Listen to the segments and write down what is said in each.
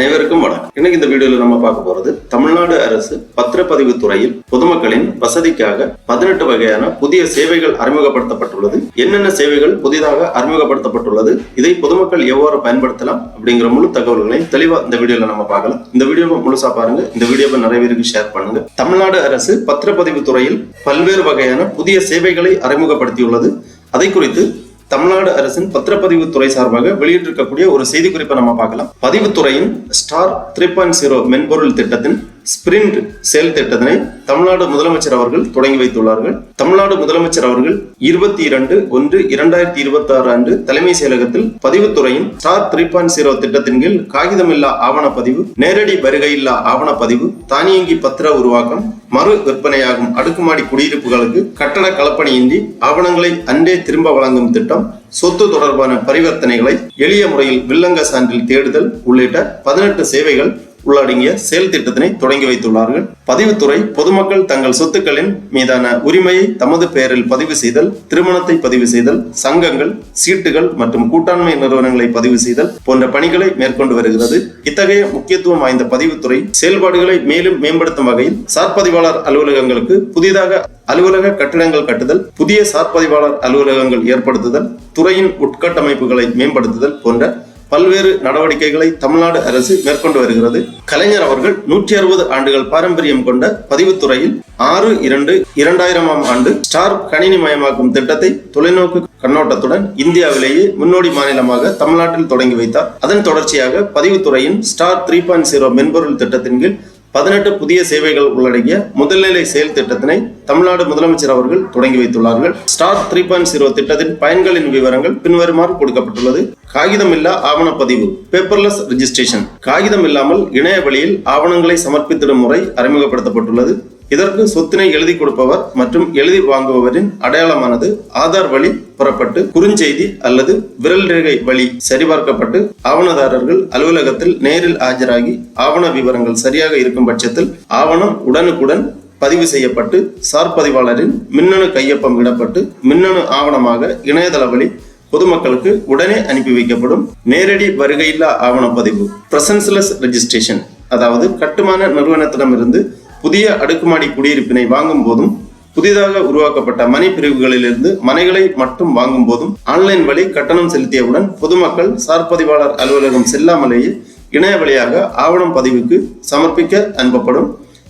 அனைவருக்கும் வணக்கம். இன்னைக்கு இந்த வீடியோல நம்ம பார்க்க போறது தமிழ்நாடு அரசு பத்திரப்பதிவு துறையில் பொதுமக்களின் வசதிக்காக 18 வகையான புதிய சேவைகள் அறிமுகப்படுத்தப்பட்டுள்ளது. என்னென்ன சேவைகள் புதிதாக அறிமுகப்படுத்தப்பட்டுள்ளது, இதை பொதுமக்கள் எவ்வாறு பயன்படுத்தலாம் அப்படிங்கிற முழு தகவல்களை தெளிவா இந்த வீடியோல நம்ம பார்க்கலாம். இந்த வீடியோவை முழுசா பாருங்க. இந்த வீடியோவை நிறைய பேருக்கு ஷேர் பண்ணுங்க. தமிழ்நாடு அரசு பத்திரப்பதிவு துறையில் பல்வேறு வகையான புதிய சேவைகளை அறிமுகப்படுத்தியுள்ளது. அதை குறித்து தமிழ்நாடு அரசின் பத்திரப்பதிவு துறை சார்பாக வெளியிட்டிருக்கக்கூடிய ஒரு செய்தி குறிப்பை நம்ம பார்க்கலாம். பதிவுத்துறையின் ஸ்டார் 3.0 மென்பொருள் திட்டத்தின் ஸ்பிரிண்ட் செயல் திட்டத்தினை தமிழ்நாடு முதலமைச்சர் அவர்கள் தொடங்கி வைத்துள்ளார்கள். தமிழ்நாடு முதலமைச்சர் அவர்கள் 22/1/2026 அன்று தலைமை செயலகத்தில் பதிவுத்துறையின் ஸ்டார் 3.0 திட்டத்தின் கீழ் காகிதமில்லா ஆவணப்பதிவு, நேரடி வருகையில்லா ஆவணப்பதிவு, தானியங்கி பத்திர உருவாக்கம், மறு விற்பனையாகும் அடுக்குமாடி குடியிருப்புகளுக்கு கட்டட கலப்பணியின்றி ஆவணங்களை அன்றே திரும்ப வழங்கும் திட்டம், சொத்து தொடர்பான பரிவர்த்தனைகளை எளிய முறையில் வில்லங்க சான்றில் தேடுதல் உள்ளிட்ட 18 சேவைகள் உள்ளடங்கிய செயல் திட்டத்தினை தொடங்கி வைத்துள்ளார்கள். பதிவுத்துறை பொதுமக்கள் தங்கள் சொத்துக்களின் மீதான உரிமையை தமது பெயரில் பதிவு செய்தல், திருமணத்தை பதிவு செய்தல், சங்கங்கள், சீட்டுகள் மற்றும் கூட்டாண்மை நிறுவனங்களை பதிவு செய்தல் போன்ற பணிகளை மேற்கொண்டு வருகிறது. இத்தகைய முக்கியத்துவம் வாய்ந்த பதிவுத்துறை செயல்பாடுகளை மேலும் மேம்படுத்தும் வகையில் சார்பதிவாளர் அலுவலகங்களுக்கு புதிதாக அலுவலக கட்டிடங்கள் கட்டுதல், புதிய சார்பதிவாளர் அலுவலகங்கள் ஏற்படுத்துதல், துறையின் உட்கட்டமைப்புகளை மேம்படுத்துதல் போன்ற பல்வேறு நடவடிக்கைகளை தமிழ்நாடு அரசு மேற்கொண்டு வருகிறது. கலைஞர் அவர்கள் 160 ஆண்டுகள் பாரம்பரியம் கொண்ட பதிவுத்துறையில் 6/2/2000 ஆண்டு ஸ்டார் கணினி மயமாக்கும் திட்டத்தை தொலைநோக்கு கண்ணோட்டத்துடன் இந்தியாவிலேயே முன்னோடி மாநிலமாக தமிழ்நாட்டில் தொடங்கி வைத்தார். அதன் தொடர்ச்சியாக பதிவுத்துறையின் ஸ்டார் 3.0 மென்பொருள் திட்டத்தின் கீழ் 18 புதிய சேவைகள் உள்ளடங்கிய முதல்நிலை செயல் திட்டத்தினை தமிழ்நாடு முதலமைச்சர் அவர்கள் தொடங்கி வைத்துள்ளார்கள். ஸ்டார் 3.0 திட்டத்தின் பயன்களின் விவரங்கள் பின்வருமாறு கொடுக்கப்பட்டுள்ளது. காகிதமில்லா ஆவணப்பதிவு, பேப்பர்லெஸ் ரெஜிஸ்ட்ரேஷன். காகிதம் இல்லாமல் இணைய வழியில் ஆவணங்களை சமர்ப்பித்திடும் முறை அறிமுகப்படுத்தப்பட்டுள்ளது. இதற்கு சொத்தினை எழுதி கொடுப்பவர் மற்றும் எழுதி வாங்குபவரின் அடையாளமானது ஆதார் வழி புறப்பட்டு குறுஞ்செய்தி அல்லது விரல் ரேகை வழி சரிபார்க்கப்பட்டு ஆவணதாரர்கள் அலுவலகத்தில் நேரில் ஆஜராகி ஆவண விவரங்கள் சரியாக இருக்கும் பட்சத்தில் ஆவணம் உடனுக்குடன் பதிவு செய்யப்பட்டு சார்பதிவாளரின் மின்னணு கையொப்பம் இடப்பட்டு மின்னணு ஆவணமாக இணையதள வழி பொதுமக்களுக்கு உடனே அனுப்பி வைக்கப்படும். நேரடி வருகையில்லா ஆவணப்பதிவு, பிரசன்ஸ்லெஸ் ரெஜிஸ்ட்ரேஷன், அதாவது கட்டுமான நிறுவனத்திடமிருந்து புதிய அடுக்குமாடி குடியிருப்பினை வாங்கும் போதும் புதிதாக உருவாக்கப்பட்ட மனை பிரிவுகளிலிருந்து மனைகளை மட்டும் வாங்கும் போதும் ஆன்லைன் வழி கட்டணம் செலுத்தியவுடன் பொதுமக்கள் சார்பதிவாளர் அலுவலகம் செல்லாமலேயே இணைய வழியாக ஆவணம் பதிவுக்கு சமர்ப்பிக்க அனுப்பப்படும்.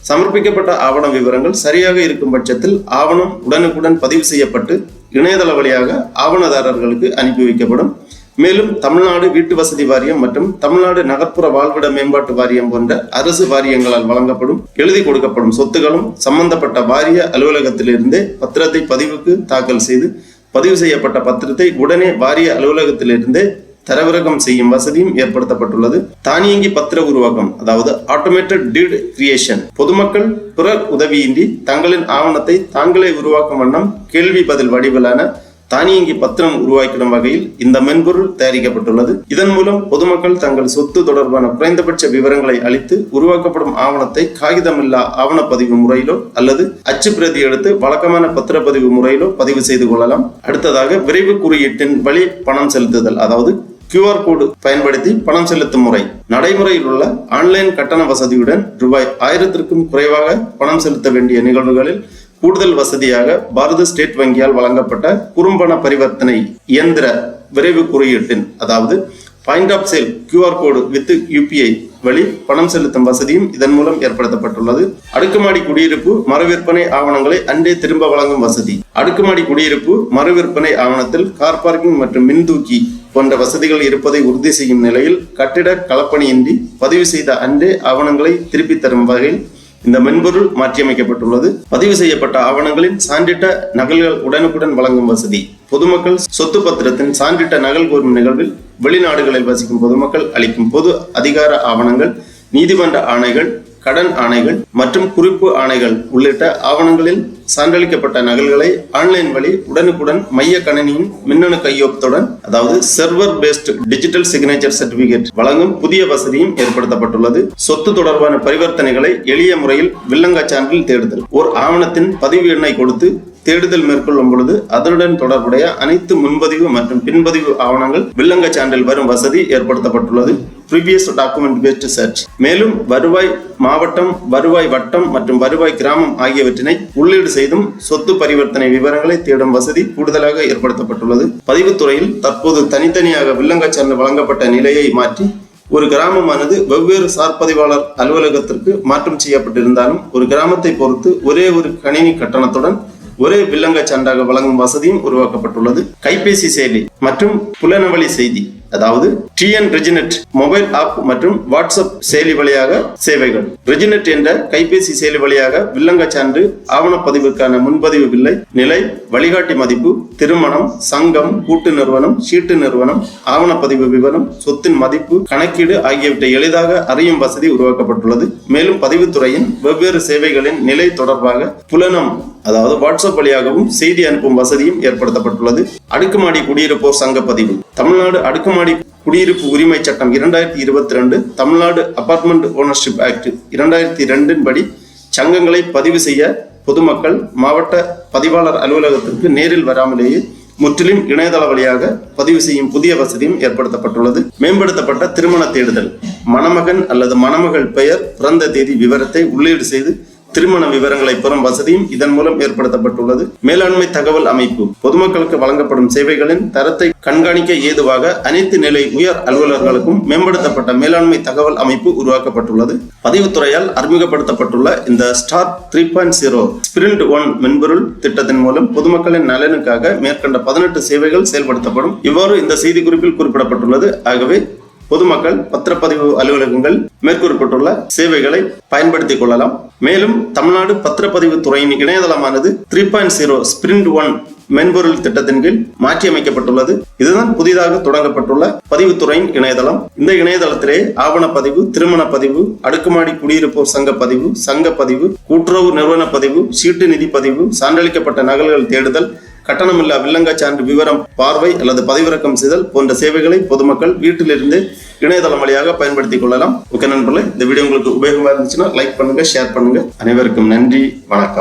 சமர்ப்பிக்கப்பட்ட ஆவண விவரங்கள் சரியாக இருக்கும் பட்சத்தில் ஆவணம் உடனுக்குடன் பதிவு செய்யப்பட்டு இணையதள வழியாக ஆவணதாரர்களுக்கு அனுப்பி வைக்கப்படும். மேலும் தமிழ்நாடு வீட்டு வசதி வாரியம் மற்றும் தமிழ்நாடு நகர்ப்புற வாழ்விட மேம்பாட்டு வாரியம் போன்ற அரசு வாரியங்களால் வழங்கப்படும் எழுதி கொடுக்கப்படும் சொத்துகளும் சம்பந்தப்பட்ட வாரிய அலுவலகத்திலிருந்தே பத்திரத்தை பதிவுக்கு தாக்கல் செய்து பதிவு செய்யப்பட்ட பத்திரத்தை உடனே வாரிய அலுவலகத்திலிருந்தே தரவிறக்கம் செய்யும் வசதியும் ஏற்படுத்தப்பட்டுள்ளது. தானியங்கி பத்திர உருவாக்கம், அதாவது ஆட்டோமேட்டட் டீட் கிரியேஷன். பொதுமக்கள் பிறர் உதவியின்றி தங்களின் ஆவணத்தை தாங்களே உருவாக்கும் வண்ணம் கேள்வி பதில் வடிவிலான தானியங்கி பத்திரம் உருவாக்கிடும் வகையில் இந்த மென்பொருள் தயாரிக்கப்பட்டுள்ளது. இதன் மூலம் பொதுமக்கள் தங்கள் சொத்து தொடர்பான குறைந்தபட்ச விவரங்களை அளித்து உருவாக்கப்படும் ஆவணத்தை காகிதமில்லா ஆவணப்பதிவு முறையிலோ அல்லது அச்சு பிரதி எடுத்து வழக்கமான பத்திரப்பதிவு முறையிலோ பதிவு செய்து கொள்ளலாம். அடுத்ததாக விரைவு குறியீட்டின் வழி பணம் செலுத்துதல், அதாவது QR கோடு பயன்படுத்தி பணம் செலுத்தும் முறை. நடைமுறையில் உள்ள ஆன்லைன் கட்டண வசதியுடன் ரூபாய் 1000க்கும் குறைவாக பணம் செலுத்த வேண்டிய நிகழ்வுகளில் கூடுதல் வசதியாக பாரத ஸ்டேட் வங்கியால் வழங்கப்பட்ட குறும்பண பரிவர்த்தனை இயந்திர விரைவு குறியீட்டின், அதாவது point of sale QR code with UPI வழி பணம் செலுத்தும் வசதியும் இதன் மூலம் ஏற்படுத்தப்பட்டுள்ளது. அடுக்குமாடி குடியிருப்பு மறு விற்பனை ஆவணங்களை அன்றே திரும்ப வழங்கும் வசதி. அடுக்குமாடி குடியிருப்பு மறு விற்பனை ஆவணத்தில் கார் பார்க்கிங் மற்றும் மின்தூக்கி போன்ற வசதிகள் இருப்பதை உறுதி செய்யும் நிலையில் கட்டிட கலப்பணியின்றி பதிவு செய்த அன்றே ஆவணங்களை திருப்பி தரும் வகையில் இந்த மென்பொருள் மாற்றியமைக்கப்பட்டுள்ளது. பதிவு செய்யப்பட்ட ஆவணங்களின் சான்றிட்ட நகல்கள் உடனுக்குடன் வழங்கும் வசதி. பொதுமக்கள் சொத்து பத்திரத்தின் சான்றிட்ட நகல் கோரும் நிகழ்வில் வெளிநாடுகளில் வசிக்கும் பொதுமக்கள் அளிக்கும் பொது அதிகார ஆவணங்கள், நீதிமன்ற ஆணைகள், கடன் ஆணைகள் மற்றும் குறிப்பு ஆணைகள் உள்ளிட்ட ஆவணங்களில் சான்றளிக்கப்பட்ட நகல்களை ஆன்லைன் வழி உடனுக்குடன் மைய கணினியின் மின்னணு கையொப்பத்துடன், அதாவது server based digital signature certificate வழங்கும் புதிய வசதியும் ஏற்படுத்தப்பட்டுள்ளது. சொத்து தொடர்பான பரிவர்த்தனைகளை எளிய முறையில் வில்லங்க சான்றில் தேடுதல். ஓர் ஆவணத்தின் பதிவு எண்ணை கொடுத்து தேடுதல் மேற்கொள்ளும் பொழுது அதனுடன் தொடர்புடைய அனைத்து முன்பதிவு மற்றும் பின்பதிவு ஆவணங்கள் வில்லங்க சான்றில் வரும் வசதி ஏற்படுத்தப்பட்டுள்ளது. previous document based search. மேலும் வருவாய் மாவட்டம், வருவாய் வட்டம் மற்றும் வருவாய் கிராமம் ஆகியவற்றினை உள்ளீடு செய்தும் சொத்து பரிவர்த்தனை விவரங்களை தேடும் வசதி கூடுதலாக ஏற்படுத்தப்பட்டுள்ளது. பதிவுத்துறையில் தற்போது தனித்தனியாக வில்லங்க சான்று வழங்கப்பட்ட நிலையை மாற்றி ஒரு கிராமமானது வெவ்வேறு சார்பதிவாளர் அலுவலகத்திற்கு மாற்றம் செய்யப்பட்டிருந்தாலும் ஒரு கிராமத்தை பொறுத்து ஒரே ஒரு கணினி கட்டணத்துடன் ஒரே வில்லங்க சான்றாக வழங்கும் வசதியும் உருவாக்கப்பட்டுள்ளது. கைபேசி செயலி மற்றும் புலனவழி செய்தி, அதாவது டிஎன் ரெஜினெட் மொபைல் ஆப் மற்றும் வாட்ஸ்அப் செயலி வழியாக சேவைகள். ரெஜினெட் என்ற கைபேசி செயலி வழியாக வில்லங்க சான்று, ஆவணப்பதிவுக்கான முன்பதிவு வில்லை, நிலை, வழிகாட்டி மதிப்பு, திருமணம், சங்கம், கூட்டு நிறுவனம், சீட்டு நிறுவனம், ஆவணப்பதிவு விவரம், சொத்தின் மதிப்பு, கணக்கீடு ஆகியவற்றை எளிதாக அறியும் வசதி உருவாக்கப்பட்டுள்ளது. மேலும் பதிவுத்துறையின் வெவ்வேறு சேவைகளின் நிலை தொடர்பாக புலனம், அதாவது வாட்ஸ்அப் வழியாகவும் செய்தி அனுப்பும் வசதியும் ஏற்படுத்தப்பட்டுள்ளது. அடுக்குமாடி குடியிருப்போர் சங்க பதிவு. தமிழ்நாடு அடுக்குமாடி குடியிருப்பு உரிமை சட்டம் 2022, தமிழ்நாடு அபார்ட்மெண்ட் ஓனர்ஷிப் ஆக்ட் 2002 படி சங்கங்களை பதிவு செய்ய பொதுமக்கள் மாவட்ட பதிவாளர் அலுவலகத்திற்கு நேரில் வராமலேயே முற்றிலும் இணையதள வழியாக பதிவு செய்யும் புதிய வசதியும் ஏற்படுத்தப்பட்டுள்ளது. மேம்படுத்தப்பட்ட திருமண தேடுதல். மணமகன் அல்லது மணமகள் பெயர், பிறந்த தேதி விவரத்தை உள்ளீடு செய்து திருமண விவரங்களை பெறும் வசதியும் இதன் மூலம் ஏற்படுத்தப்பட்டுள்ளது. மேலாண்மை தகவல் அமைப்பு. பொதுமக்களுக்கு வழங்கப்படும் சேவைகளின் தரத்தை கண்காணிக்க ஏதுவாக அனைத்து நிலை உயர் அலுவலர்களுக்கும் மேம்படுத்தப்பட்ட மேலாண்மை தகவல் அமைப்பு உருவாக்கப்பட்டுள்ளது. பதிவுத்துறையால் அறிமுகப்படுத்தப்பட்டுள்ள இந்த ஸ்டார் 3.0 ஸ்பிரிண்ட் 1 மென்பொருள் திட்டத்தின் மூலம் பொதுமக்களின் நலனுக்காக மேற்கண்ட 18 சேவைகள் செயல்படுத்தப்படும். இவ்வாறு இந்த செய்தி குறிப்பில் குறிப்பிடப்பட்டுள்ளது. ஆகவே பொதுமக்கள் பத்திரப்பதிவு அலுவலகங்கள் மேற்கூறப்பட்டுள்ள சேவைகளை பயன்படுத்திக் கொள்ளலாம். மேலும் தமிழ்நாடு பத்திரப்பதிவு துறையின் இணையதளமானது 3.0 ஸ்பிரிண்ட் 1 மென்பொருள் திட்டத்தின் கீழ் மாற்றியமைக்கப்பட்டுள்ளது. இதுதான் புதிதாக தொடங்கப்பட்டுள்ள பதிவுத்துறையின் இணையதளம். இந்த இணையதளத்திலே ஆவணப்பதிவு, திருமண பதிவு, அடுக்குமாடி குடியிருப்போர் சங்க பதிவு, சங்க பதிவு, கூட்டுறவு நிறுவன பதிவு, சீட்டு நிதி பதிவு, சான்றளிக்கப்பட்ட நகல்கள் தேடுதல், கட்டணமில்லா வில்லங்க சான்று விவரம் பார்வை அல்லது பதிவிறக்கம் செய்தல் போன்ற சேவைகளை பொதுமக்கள் வீட்டிலிருந்து இணையதளம் வழியாக பயன்படுத்திக் கொள்ளலாம். ஓகே நண்பர்களே, இந்த வீடியோ உங்களுக்கு உபயோகமா இருந்துச்சுன்னா லைக் பண்ணுங்க, ஷேர் பண்ணுங்க. அனைவருக்கும் நன்றி, வணக்கம்.